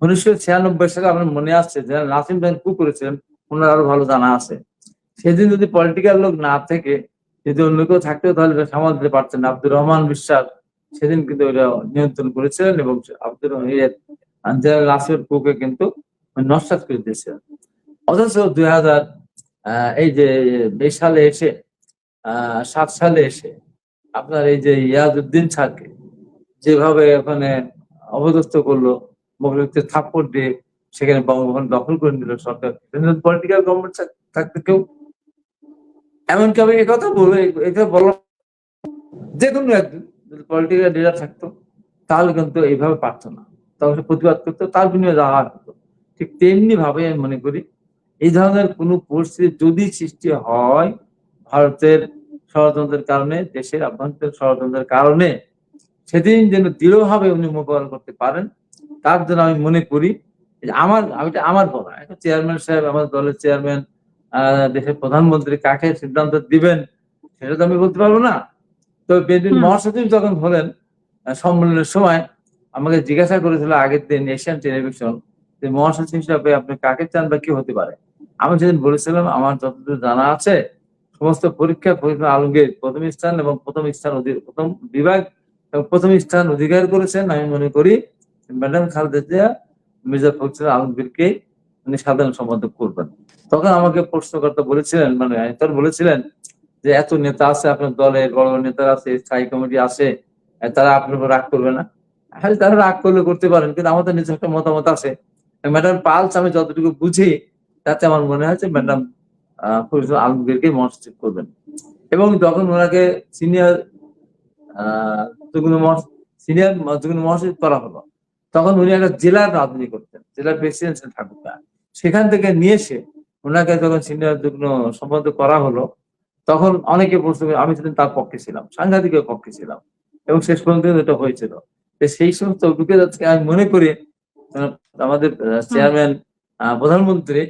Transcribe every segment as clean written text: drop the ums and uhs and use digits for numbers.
1996 সালে আমার মনে আসছে যে নাসিম ভাই কু করেছিলেন, ওনার আরো ভালো জানা আছে। সেদিন যদি পলিটিক্যাল লোক না থেকে যদি অন্য কেউ থাকতো তাহলে এটা সামাল দিতে পারতেন না। আব্দুর রহমান বিশ্বাস সেদিন কিন্তু এটা নিয়ন্ত্রণ করেছিলেন এবং জেনারেল নাসিমের কুকে কিন্তু নস্যাৎ করে দিয়েছিলেন। অথচ 2000 এই যে এই সালে এসে 7 সালে এসে আপনার এই যে ইয়াজউদ্দিন স্যারকে যেভাবে ওখানে অপদস্থ করলো, মুখে থাপ্পড় দিয়ে সেখানে বঙ্গভবন দখল করে নিল সরকার। পলিটিক্যাল গভর্নমেন্ট থাকতে কেউ, এমনকি আমি একথা বলবো, এটা বললাম যে কোনো একজন যদি পলিটিক্যাল লিডার থাকতো তাহলে কিন্তু এইভাবে পারতো না, তখন সে প্রতিবাদ করতো, তার বিনিময়ে যাওয়া হতো। ঠিক তেমনি ভাবে আমি মনে করি এই ধরনের কোনো পরিস্থিতি যদি সৃষ্টি হয় ভারতের ষড়যন্ত্রের কারণে, দেশের আভ্যন্তরীণ ষড়যন্ত্রের কারণে, সেদিন যেন দৃঢ়ভাবে উনি মোকাবেলা করতে পারেন। তার জন্য আমি মনে করি আমার বলা, এখন চেয়ারম্যান সাহেব, আমাদের দলের চেয়ারম্যান, দেশের প্রধানমন্ত্রী কাকে সিদ্ধান্ত দিবেন সেটা তো আমি বলতে পারবো না। তো বিএনপির মহাসচিব যখন হলেন সম্মেলনের সময় আমাকে জিজ্ঞাসা করেছিল আগের দিন এশিয়ান টেলিভিশন যে মহাসচিব হিসাবে আপনি কাকে চান বা কি হতে পারে। আমি সেদিন বলেছিলাম আমার যতদূর জানা আছে সমস্ত পরীক্ষা আলমগীর প্রথম স্থান এবং প্রথম বিভাগ এবং প্রথম স্থান অধিকার করেছেন। আমি মনে করি ম্যাডাম খালেদা জিয়া মির্জা ফখরুল আলমগীরকে উনি সাধারণ সম্পাদক করবেন। তখন আমাকে প্রশ্নকর্তা বলেছিলেন, মানে বলেছিলেন যে এত নেতা আছে আপনার দলের, বড় নেতা আছে, স্থায়ী কমিটি আছে, তারা আপনার উপর রাগ করবে না? হ্যাঁ, তারা রাগ করলে করতে পারেন, কিন্তু আমাদের নিজস্ব একটা মতামত আছে। ম্যাডাম পালস আমি যতটুকু বুঝি তাতে আমার মনে হয় যে ম্যাডাম ফখরুল আলমগীরকে মহাসচিব করবেন। এবং যখন ওনাকে সিনিয়র যুগ্ম মহাসচিব করা হলো তখন উনি একটা জেলার রাজনীতি করতেন, জেলার প্রেসিডেন্ট ঠাকুরদা। সেখান থেকে নিয়ে এসে ওনাকে যখন সিনিয়র যুগ্ম সম্পাদক করা হলো তখন অনেকে প্রশ্ন, আমি সেদিন তার পক্ষে ছিলাম, সাংঘাতিকের পক্ষে ছিলাম, এবং শেষ পর্যন্ত এটা হয়েছিল। সেই সমস্ত অভিজ্ঞতা থেকে আমি মনে করি আমাদের চেয়ারম্যান প্রধানমন্ত্রী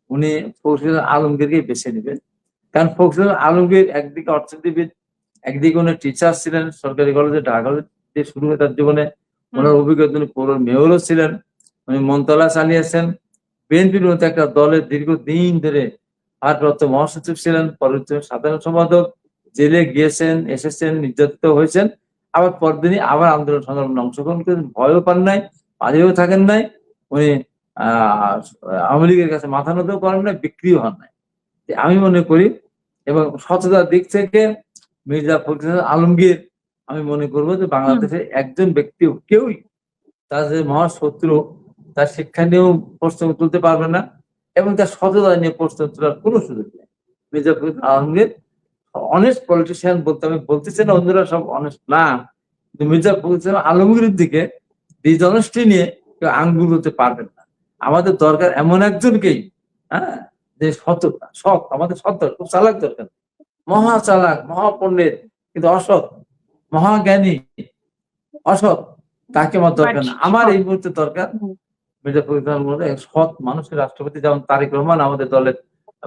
উনি ফখরুল আলমগীরকে বেছে নেবেন। কারণ ফখরুল আলমগীর একদিকে অর্থনীতিবিদ, একদিকে উনি টিচার ছিলেন সরকারি কলেজে, ঢাকা কলেজ দিয়ে শুরু হয়ে তার জীবনে ওনার অভিজ্ঞতা, উনি পৌর মেয়রও ছিলেন, উনি মন্ত্রণালয় চালিয়েছেন। বিএনপির মতো একটা দলের দীর্ঘদিন ধরে ভারপ্রাপ্ত মহাসচিব ছিলেন, পরবর্তী সাধারণ সম্পাদক, জেলে গিয়েছেন, এসেছেন, নির্যাতিত হয়েছেন, আবার পরদিনই আবার আন্দোলন সংগ্রামে অংশগ্রহণ করেছেন, ভয়ও পান নাই, পালিয়েও থাকেন নাই, উনি আওয়ামী লীগের কাছে মাথা নতেও করেন নাই, বিক্রিও হন নাই। আমি মনে করি এবং সততার দিক থেকে মির্জা ফখরুল আলমগীর আমি মনে করবো যে বাংলাদেশের একজন ব্যক্তি কেউই তার যে মহাশত্রু তার শিক্ষা নিয়েও প্রশ্ন তুলতে পারবে না এবং তার সততা নিয়ে প্রশ্ন তোলার কোনো সুযোগ নেই। মির্জা ফখরুল আলমগীর অনেস্ট পলিটিশিয়ান বলতে আমি বলতেছি না অন্যরা সব অনেস্ট না, কিন্তু মির্জা ফখরুল আলমগীরের দিকে ডিসঅনেস্টি নিয়ে কেউ আঙ্গুল হতে পারবেন না। আমাদের দরকার এমন একজনকেই, হ্যাঁ, যে সততা, সৎ, আমাদের সৎ দরকার, খুব চালাক দরকার, মহা চালাক, মহাপণ্ডিত কিন্তু অসৎ, মহাজ্ঞানী অসৎ, তাকে আমার দরকার না। আমার এই মুহূর্তে দরকার মির্জা ফখরুল মধ্যে সৎ মানুষের রাষ্ট্রপতি, যেমন তারেক রহমান আমাদের দলের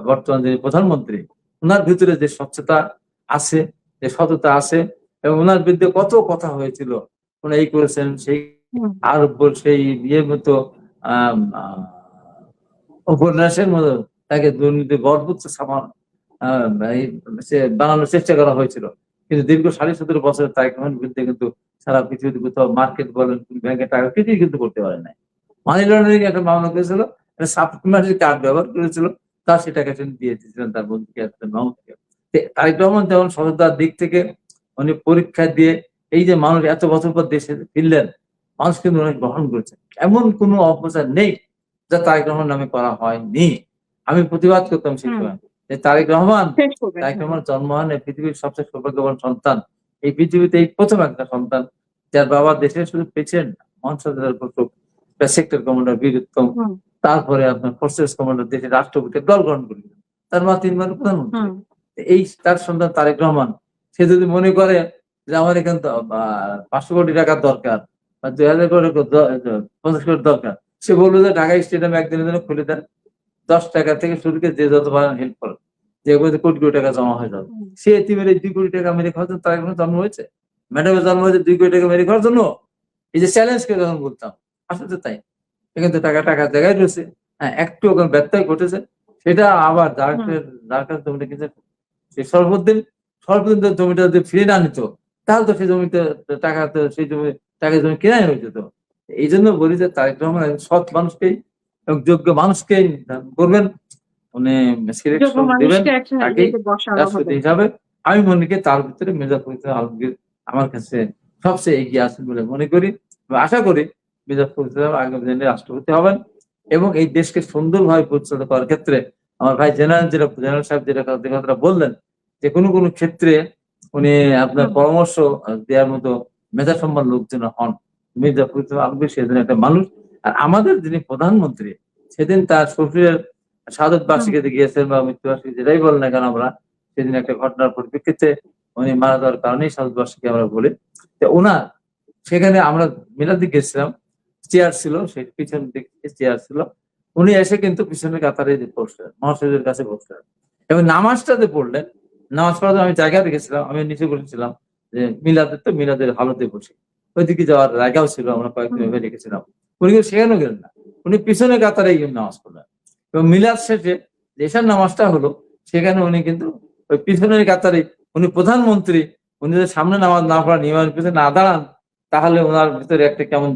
বর্তমান যিনি প্রধানমন্ত্রী, ওনার ভিতরে যে স্বচ্ছতা আছে, যে সততা আছে, এবং ওনার বিরুদ্ধে কত কথা হয়েছিল, উনি এই করেছেন সেই, আর সেই ইয়ের মতো উপন্যাসের মতো তাকে দুর্নীতি বরপুত্র বানানোর চেষ্টা করা হয়েছিল, কিন্তু দীর্ঘ 17.5 বছরের তারেক রহমানের বিরুদ্ধে কিন্তু সারা পৃথিবীতে কোথাও মার্কেট বলেন, ব্যাংকের টাকা কিছুই কিন্তু করতে পারে নাই। মানি লন্ডারিং একটা মামলা করেছিল, কার্ড ব্যবহার করেছিল, তার সে টাকা দিয়ে দিয়েছিলেন তার বন্ধুকে, মামুনকে। তারেক রহমান যেমন সততার দিক থেকে উনি পরীক্ষা দিয়ে এই যে মানুষ এত বছর পর দেশে ফিরলেন, মানুষ কিন্তু অনেক গ্রহণ করেছে, এমন কোনো অপপ্রচার নেই যা তারেক রহমান নামে করা হয়নি। আমি প্রতিবাদ করতাম সেই সময় যে তারেক রহমান জন্ম হয় পৃথিবীর সবচেয়ে সৌভাগ্যবান সন্তান, এই পৃথিবীতে এই প্রথম একটা সন্তান যার বাবা দেশের শুধু প্রেসিডেন্ট, সেক্টর কমান্ডার বীর উত্তম, তারপরে আপনার ফোর্সেস কমান্ডার, দেশের রাষ্ট্রপতি দল গ্রহণ করলেন, তার মা 3 বার প্রধানমন্ত্রী। এই তার সন্তান তারেক রহমান, সে যদি মনে করে যে আমার এখানে 500 কোটি টাকার দরকার বা 2000 কোটি 50 কোটি দরকার, সে বললো যে ঢাকা স্টেডিয়াম একদিনের জন্য খুলে দেন, 10 টাকা থেকে শুরু করে যে যত পারেন হেল্প করেন, যে কোটি কোটি টাকা জমা হয়ে যাবে। সে এতিমের 2 কোটি টাকা মেরে খাওয়ার জন্য তার জন্ম হয়েছে, ম্যাডামের জন্ম হয়েছে 2 কোটি টাকা মেরে খাওয়ার জন্য। এই যে চ্যালেঞ্জ কে যখন বলতাম আসলে তাই, এখান থেকে টাকার জায়গায় রয়েছে। হ্যাঁ, একটু ওখানে ব্যত্যয় ঘটেছে, সেটা আবার যার কাছে জমিটা কিনছে সে সর্বদিন তো জমিটা যদি ফিরে না নিত, তাহলে তো সেই জমিতে টাকা তো সেই জমি কেনাই হয়ে যেত। এই জন্য বলি যে তারেক রহমান একজন সৎ মানুষকেই এবং যোগ্য মানুষকেই নির্ধারণ করবেন, উনি সিলেকশন দিবেন তাকেই রাষ্ট্রপতি হিসাবে। আমি মনে করি তার ভিতরে মির্জা ফখরুল ইসলাম আলমগীর আমার কাছে সবচেয়ে এগিয়ে আছেন বলে মনে করি এবং আশা করি মির্জা ফখরুল ইসলাম আগামী দিনে রাষ্ট্রপতি হবেন এবং এই দেশকে সুন্দরভাবে পরিচালিত করার ক্ষেত্রে আমার ভাই জেনারেল সাহেব যে কথাটা বললেন যে কোনো কোনো ক্ষেত্রে উনি আপনার পরামর্শ দেওয়ার মতো মেধাসম্পন্ন লোকজন হন। মির্জা ফখরুল ইসলাম আলমগীর সেদিন একটা মানুষ। আর আমাদের যিনি প্রধানমন্ত্রী সেদিন তার শ্বশুরের শাহাদত বার্ষিকীতে গিয়েছেন বা মৃত্যুবার্ষিকী যেটাই বলেন না কেন, আমরা সেদিন একটা ঘটনার পরিপ্রেক্ষিতে উনি মারা যাওয়ার কারণেই শাহাদত বার্ষিকী আমরা বলি। ওনার সেখানে আমরা মিলাদি গেছিলাম, চেয়ার ছিল, সেই পিছন দিকে চেয়ার ছিল, উনি এসে কিন্তু পিছনের কাতারে বসলেন, মহাশয়ের কাছে বসলেন এবং নামাজটাতে পড়লেন। নামাজ পড়াতে আমি জায়গা রেখেছিলাম, আমি নিচে বসেছিলাম যে মিলাদের হালতে বসে, ওইদিকে যাওয়ার জায়গাও ছিল, আমরা কয়েকদিন ভেবে রেখেছিলাম। উনি কিন্তু সেখানেও গেলেন না, উনি পিছনের কাতারে গিয়ে নামাজ পড়লেন এবং মিলাদ শেষে যেসব নামাজটা হলো সেখানে উনি কিন্তু ওই পিছনের কাতারে, উনি প্রধানমন্ত্রী, উনি যদি সামনে নামাজ না পড়া নিয়মের পিছনে না দাঁড়ান তাহলে ওনার ভিতরে একটা কেমন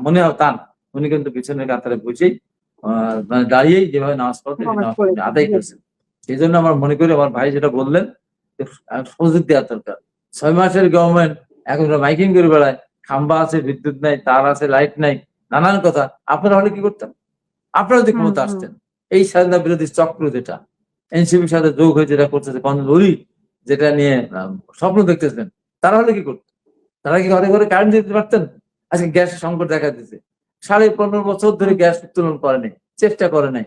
মনে হয় তা, উনি কিন্তু পিছনের কাতারে বসেই মানে দাঁড়িয়েই যেভাবে নামাজ পড়তে আদায় করেছেন। সেই জন্য আমার মনে করি আমার ভাই যেটা বললেন সুযোগ দেওয়ার দরকার। 6 মাসের গভর্নমেন্ট এখন মাইকিং করে বেড়ায়, খাম্বা আছে, বিদ্যুৎ নাই, তার আছে, লাইট নাই, নানান কথা। আপনারা হলে কি করতেন? আপনারা যদি ক্ষমতা আসতেন, এই স্বাধীনতা বিরোধী চক্র যেটা এনসিপির সাথে যোগ হয়ে যেটা করতেছে, যেটা নিয়ে স্বপ্ন দেখতেছেন, তারা হলে কি করতেন? তারা কি ঘরে ঘরে কারেন্ট দিতে পারতেন? আজকে গ্যাসের সংকট দেখা দিচ্ছে, 15.5 বছর ধরে গ্যাস উত্তোলন করেনি, চেষ্টা করে নাই,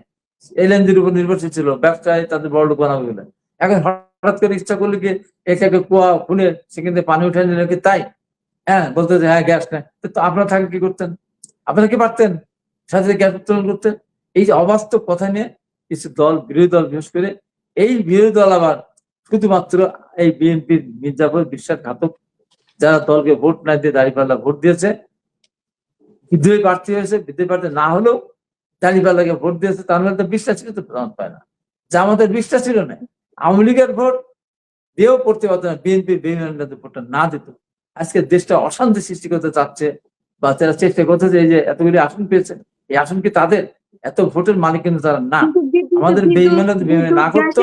এলএনজির উপর নির্ভরশীল ছিল, ব্যবসায় তাদের বড় লোক বানাবে বলে। এখন হঠাৎ করে ইচ্ছা করলে কি এটাকে কুয়া খুলে সেখান থেকে পানি উঠে নিলে কি তাই? হ্যাঁ, বলতে যে হ্যাঁ গ্যাস নেই, তো আপনারা থাকলে কি করতেন? আপনারা কি পারতেন সাথে গ্যাস উত্তোলন করতে? এই যে অবাস্তব কথা নিয়ে কিছু দল, বিরোধী দল বিশেষ করে, এই বিরোধী দল আবার শুধুমাত্র এই বিএনপির মির্জাফর বিশ্বাসঘাতক যারা দলকে ভোট না দিয়ে দাঁড়িপাল্লা ভোট দিয়েছে, বিদ্রোহী প্রার্থী হয়েছে, বিদ্রোহী প্রার্থী না হলেও দাঁড়িপাল্লাকে ভোট দিয়েছে, তার মধ্যে বিশ্বাস ছিল তো প্রমাণ পায় না যে আমাদের বিশ্বাস ছিল না। আওয়ামী লীগের ভোট দিয়েও পড়তে পারতো না, বিএনপির বেইমানদের ভোটটা না দিত, আজকে দেশটা অশান্তি সৃষ্টি করতে চাচ্ছে বা তারা চেষ্টা করতেছে। এই যে এতগুলি আসন পেয়েছে, এই আসন কি তাদের? এত ভোটের মালিক কিন্তু তারা না, আমাদের বেইমান না করতো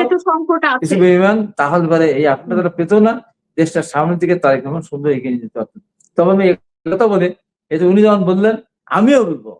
কিছু বেইমান, তাহলে পরে এই আসনটা তারা পেতো না, দেশটার সামনের দিকে তারেক রহমান সুন্দর এগিয়ে নিয়ে যেতে পারতেন। তবে আমি কথা বলে এই যে উনি যেমন বললেন আমিও বলবো,